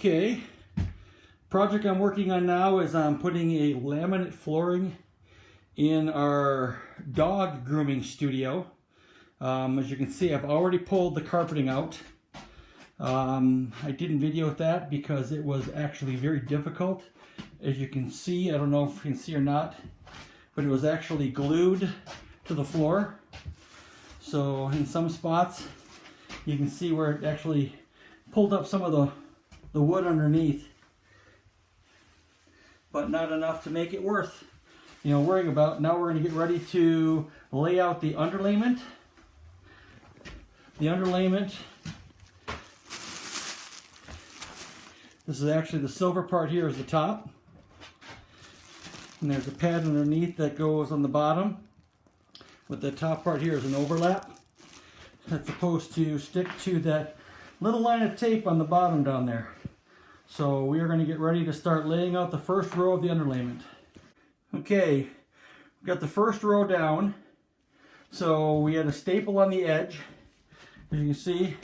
Okay, project I'm working on now is I'm putting a laminate flooring in our dog grooming studio. As you can see, I've already pulled the carpeting out. I didn't video that because it was actually very difficult. As you can see, I don't know if you can see or not, but it was actually glued to the floor. So in some spots, you can see where it actually pulled up some of the wood underneath, but not enough to make it worth, worrying about. Now we're going to get ready to lay out the underlayment. The underlayment, this is actually the silver part here is the top, and there's a pad underneath that goes on the bottom, but the top part here is an overlap that's supposed to stick to that little line of tape on the bottom down there. So we are going to get ready to start laying out the first row of the underlayment. Okay, we've got the first row down. So we had a staple on the edge. As you can see,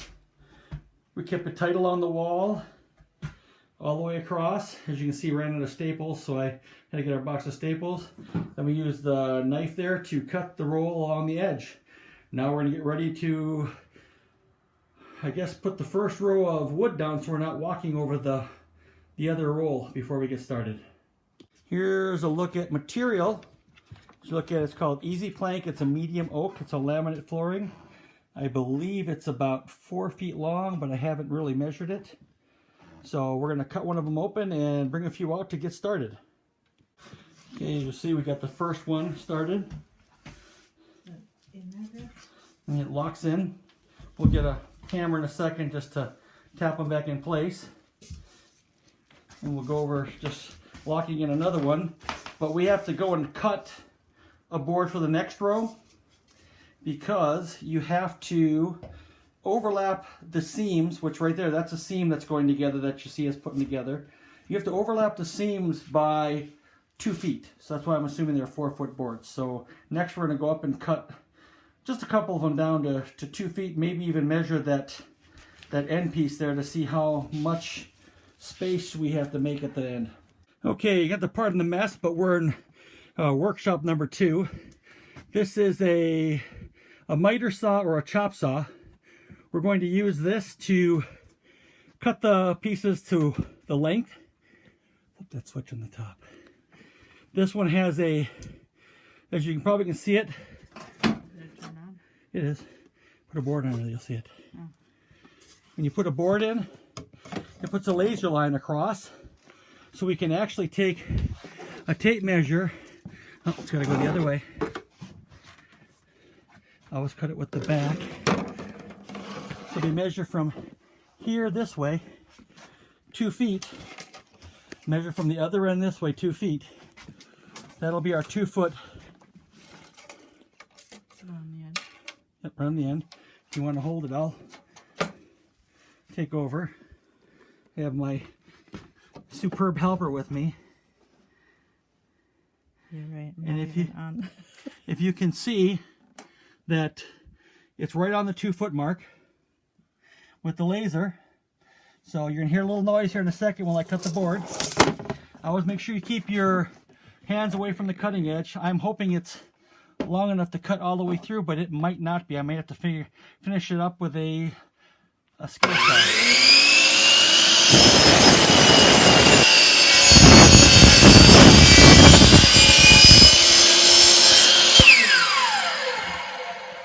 we kept it tight along the wall all the way across. As you can see, ran out of staples, so I had to get our box of staples. Then we used the knife there to cut the roll along the edge. Now we're going to get ready to, I guess, put the first row of wood down so we're not walking over the other roll before we get started. Here's a look at material. As you look at it, it's called Easy Plank. It's a medium oak. It's a laminate flooring. I believe it's about 4 feet long, but I haven't really measured it. So we're going to cut one of them open and bring a few out to get started. Okay, you'll see we got the first one started. And it locks in. We'll get a hammer in a second just to tap them back in place. And we'll go over just locking in another one. But we have to go and cut a board for the next row because you have to overlap the seams, which right there, that's a seam that's going together that you see us putting together. You have to overlap the seams by 2 feet. So that's why I'm assuming they're 4-foot boards. So next we're going to go up and cut just a couple of them down to 2 feet, maybe even measure that end piece there to see how much space we have to make at the end. Okay, you got the part in the mess, but we're in workshop number 2. This is a miter saw or a chop saw. We're going to use this to cut the pieces to the length. Put that switch on the top. This one has as you can probably see it. It is. Put a board on it, you'll see it. Oh. When you put a board in, it puts a laser line across, so we can actually take a tape measure. Oh, it's got to go the other way. I always cut it with the back. So we measure from here this way, 2 feet. Measure from the other end this way, 2 feet. That'll be our 2-foot. On the end. Yep, around the end. If you want to hold it, I'll take over. I have my superb helper with me. You're right. And if you can see that it's right on the 2-foot mark with the laser. So you're gonna hear a little noise here in a second while I cut the board. Always make sure you keep your hands away from the cutting edge. I'm hoping it's long enough to cut all the way through, but it might not be. I may have to finish it up with a skill saw.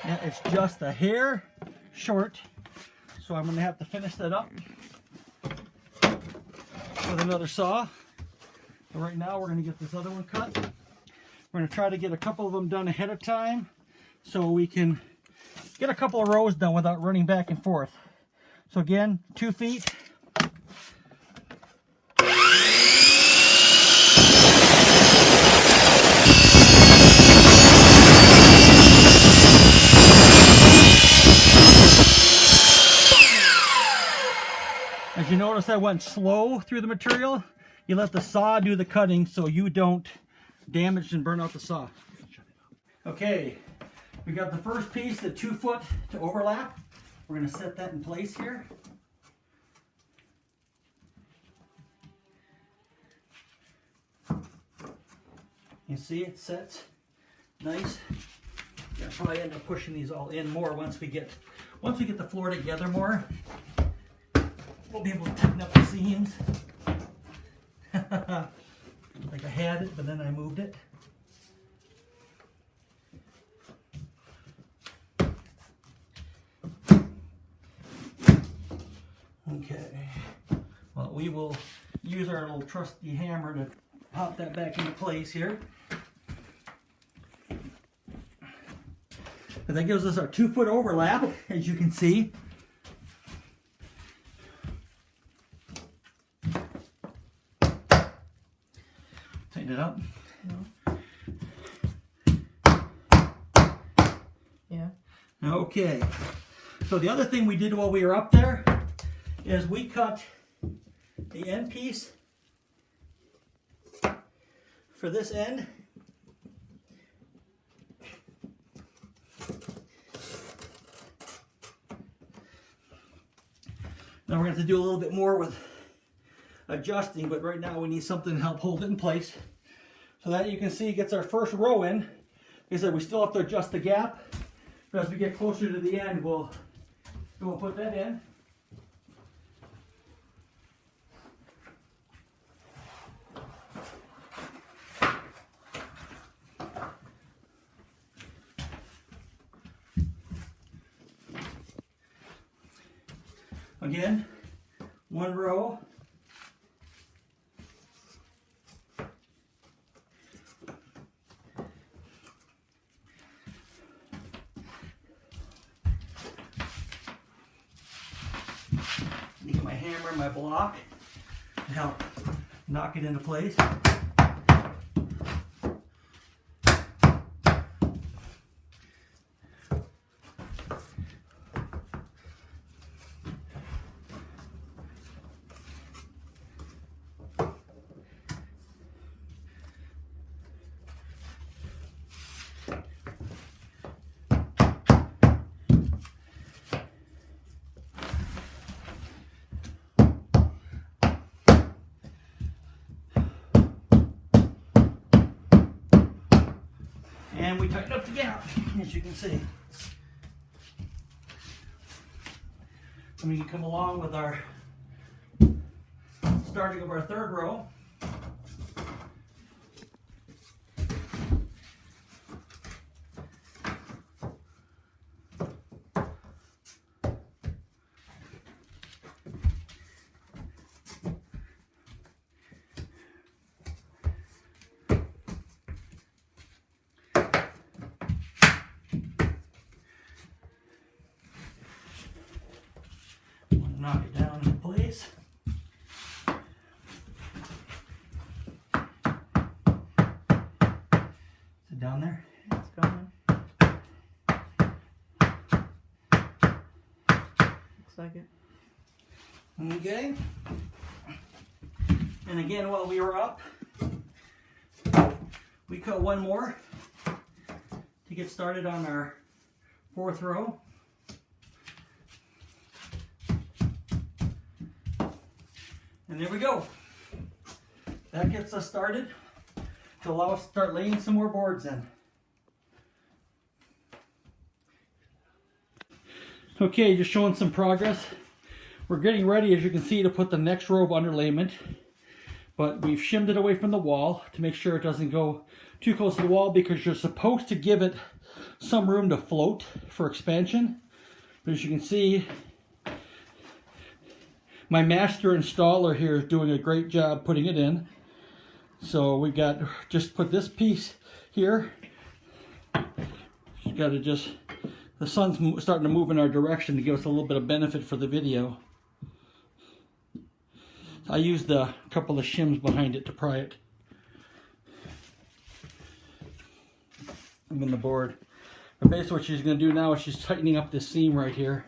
Yeah, it's just a hair short, so I'm going to have to finish that up with another saw. But right now we're going to get this other one cut. We're going to try to get a couple of them done ahead of time so we can get a couple of rows done without running back and forth. So again, 2 feet. As you notice, I went slow through the material. You let the saw do the cutting so you don't damage and burn out the saw. Okay, we got the first piece, the 2 foot to overlap. We're going to set that in place here. You see it sets nice. I'll probably end up pushing these all in more once we get the floor together more. We'll be able to tighten up the seams. Like I had it, but then I moved it. Okay. Well, we will use our little trusty hammer to pop that back into place here. And that gives us our 2-foot overlap, as you can see. Tighten it up. No. Yeah. Okay. So the other thing we did while we were up there is we cut the end piece for this end. Now we're going to have to do a little bit more with adjusting, but right now we need something to help hold it in place. So that, you can see, gets our first row in. Like I said, we still have to adjust the gap, but as we get closer to the end, we'll put that in. Again, one row. Need my hammer and my block to help knock it into place. And we tighten up the gap, as you can see. And we can come along with our starting of our third row. Knock it down into place. Is it down there? It's going. Looks like it. Okay. And again, while we were up, we cut one more to get started on our fourth row. And there we go. That gets us started to allow us to start laying some more boards in. Okay, just showing some progress. We're getting ready, as you can see, to put the next row of underlayment, but we've shimmed it away from the wall to make sure it doesn't go too close to the wall, because you're supposed to give it some room to float for expansion. But as you can see, my master installer here is doing a great job putting it in. So we got, just put this piece here. Got to just, the sun's starting to move in our direction to give us a little bit of benefit for the video. I used a couple of shims behind it to pry it. I'm in the board. But basically what she's going to do now is she's tightening up this seam right here.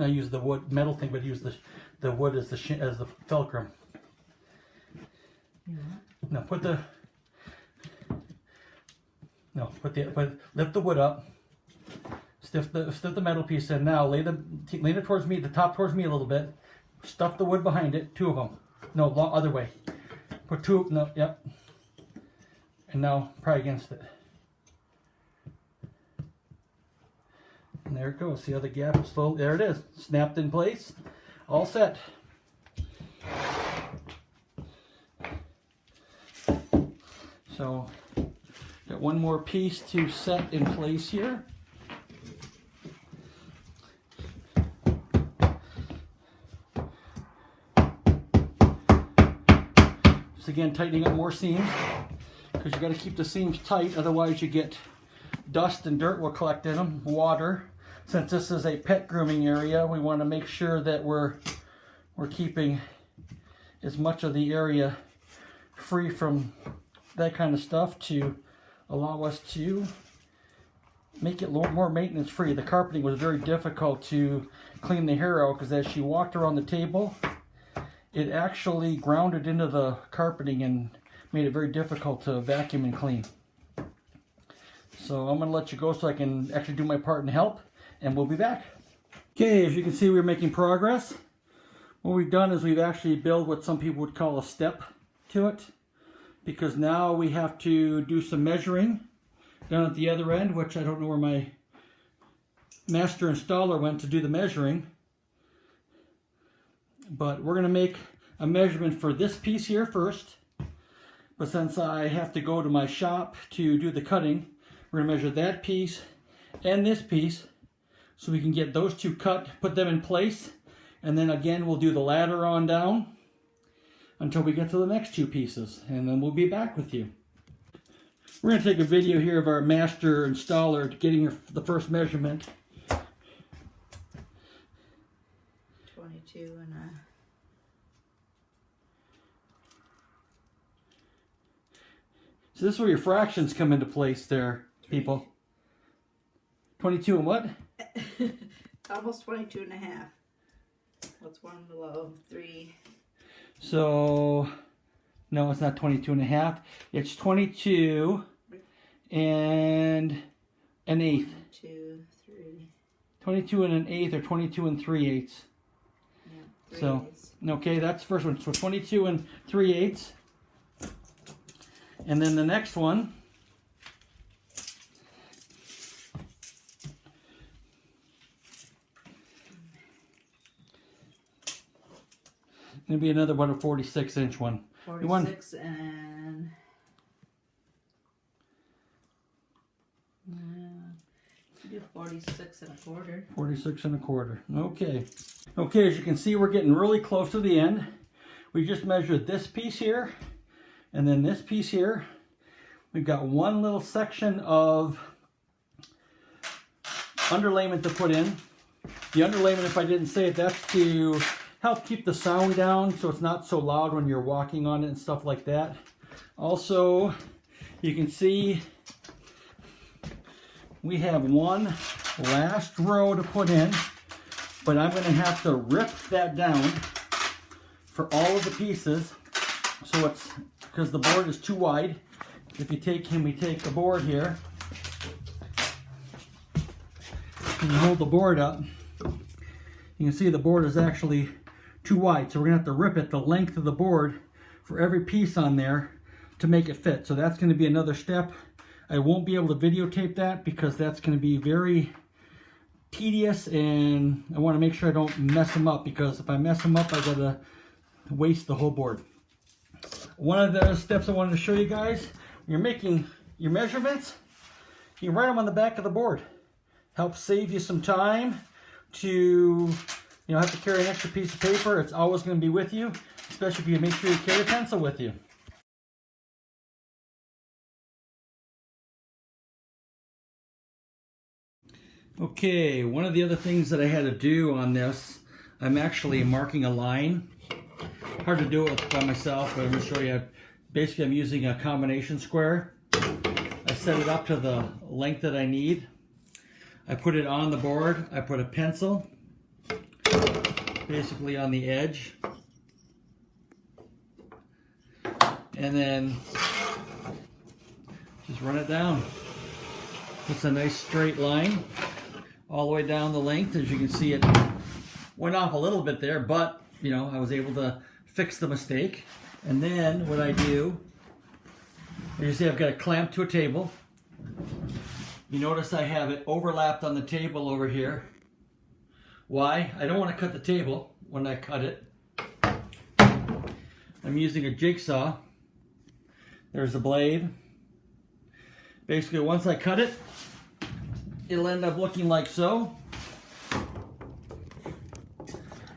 I use the wood metal thing, but use the wood as the fulcrum. Yeah. Now lift the wood up, stiff the metal piece in. Now lean it towards me, the top towards me a little bit. Stuff the wood behind it, two of them. No, other way. Put two, no, yep. And now pry against it. And there it goes. See how the gap is slowly, there it is. Snapped in place. All set. So, got one more piece to set in place here. Just again, tightening up more seams, because you got to keep the seams tight, otherwise you get dust and dirt will collect in them, water. Since this is a pet grooming area, we want to make sure that we're keeping as much of the area free from that kind of stuff to allow us to make it a little more maintenance free. The carpeting was very difficult to clean the hair out because as she walked around the table, it actually grounded into the carpeting and made it very difficult to vacuum and clean. So I'm going to let you go so I can actually do my part and help, and we'll be back. Okay, as you can see, we're making progress. What we've done is we've actually built what some people would call a step to it, because now we have to do some measuring down at the other end, which I don't know where my master installer went to do the measuring. But we're going to make a measurement for this piece here first. But since I have to go to my shop to do the cutting, we're going to measure that piece and this piece so we can get those two cut, put them in place, and then again we'll do the ladder on down until we get to the next two pieces, and then we'll be back with you. We're going to take a video here of our master installer getting the first measurement. 22 and a... So this is where your fractions come into place there, people. 22 and what? Almost 22 and a half. What's one below? 3. So, no, it's not 22 and a half. It's 22 and an eighth. 2, 3. 22 and an eighth, or 22 and 3/8. Yeah, 3/8. So, okay, that's the first one. So 22 and 3/8. And then the next one gonna be another one, a 46-inch one. 46 and... do 46 and a quarter. 46 and a quarter. Okay. Okay, as you can see, we're getting really close to the end. We just measured this piece here, and then this piece here. We've got one little section of underlayment to put in. The underlayment, if I didn't say it, that's to help keep the sound down so it's not so loud when you're walking on it and stuff like that. Also, you can see we have one last row to put in, but I'm going to have to rip that down for all of the pieces. So it's because the board is too wide. If you take him, we take a board here and you hold the board up. You can see the board is actually too wide, so we're going to have to rip it the length of the board for every piece on there to make it fit. So that's going to be another step. I won't be able to videotape that because that's going to be very tedious, and I want to make sure I don't mess them up, because if I mess them up, I got to waste the whole board. One of the steps I wanted to show you guys, when you're making your measurements, you can write them on the back of the board. Helps save you some time to have to carry an extra piece of paper. It's always going to be with you, especially if you make sure you carry a pencil with you. Okay, one of the other things that I had to do on this, I'm actually marking a line. Hard to do it by myself, but I'm going to show you. Basically, I'm using a combination square. I set it up to the length that I need. I put it on the board. I put a pencil basically on the edge. And then just run it down. It's a nice straight line all the way down the length. As you can see, it went off a little bit there, but I was able to fix the mistake. And then what I do, as you see, I've got it clamped to a table. You notice I have it overlapped on the table over here. Why? I don't want to cut the table when I cut it. I'm using a jigsaw. There's the blade. Basically, once I cut it, it'll end up looking like so. A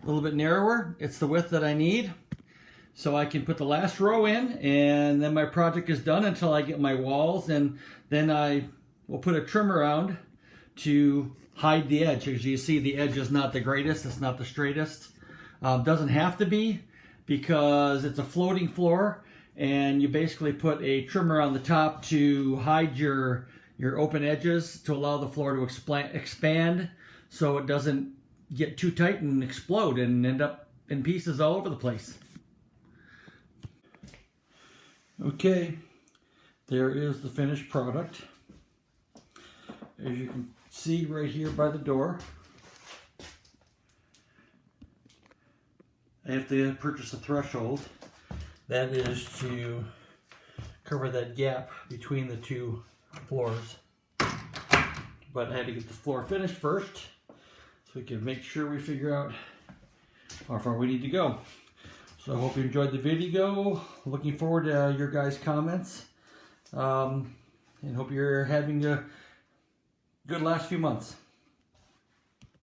little bit narrower. It's the width that I need. So I can put the last row in, and then my project is done until I get my walls, and then I will put a trim around to hide the edge. As you see, the edge is not the greatest. It's not the straightest. Doesn't have to be, because it's a floating floor, and you basically put a trimmer on the top to hide your open edges to allow the floor to expand so it doesn't get too tight and explode and end up in pieces all over the place. Okay, there is the finished product. As you can see right here by the door, I have to purchase a threshold. That is to cover that gap between the two floors. But I had to get the floor finished first so we can make sure we figure out how far we need to go. So I hope you enjoyed the video. Looking forward to your guys' comments. And hope you're having a good last few months.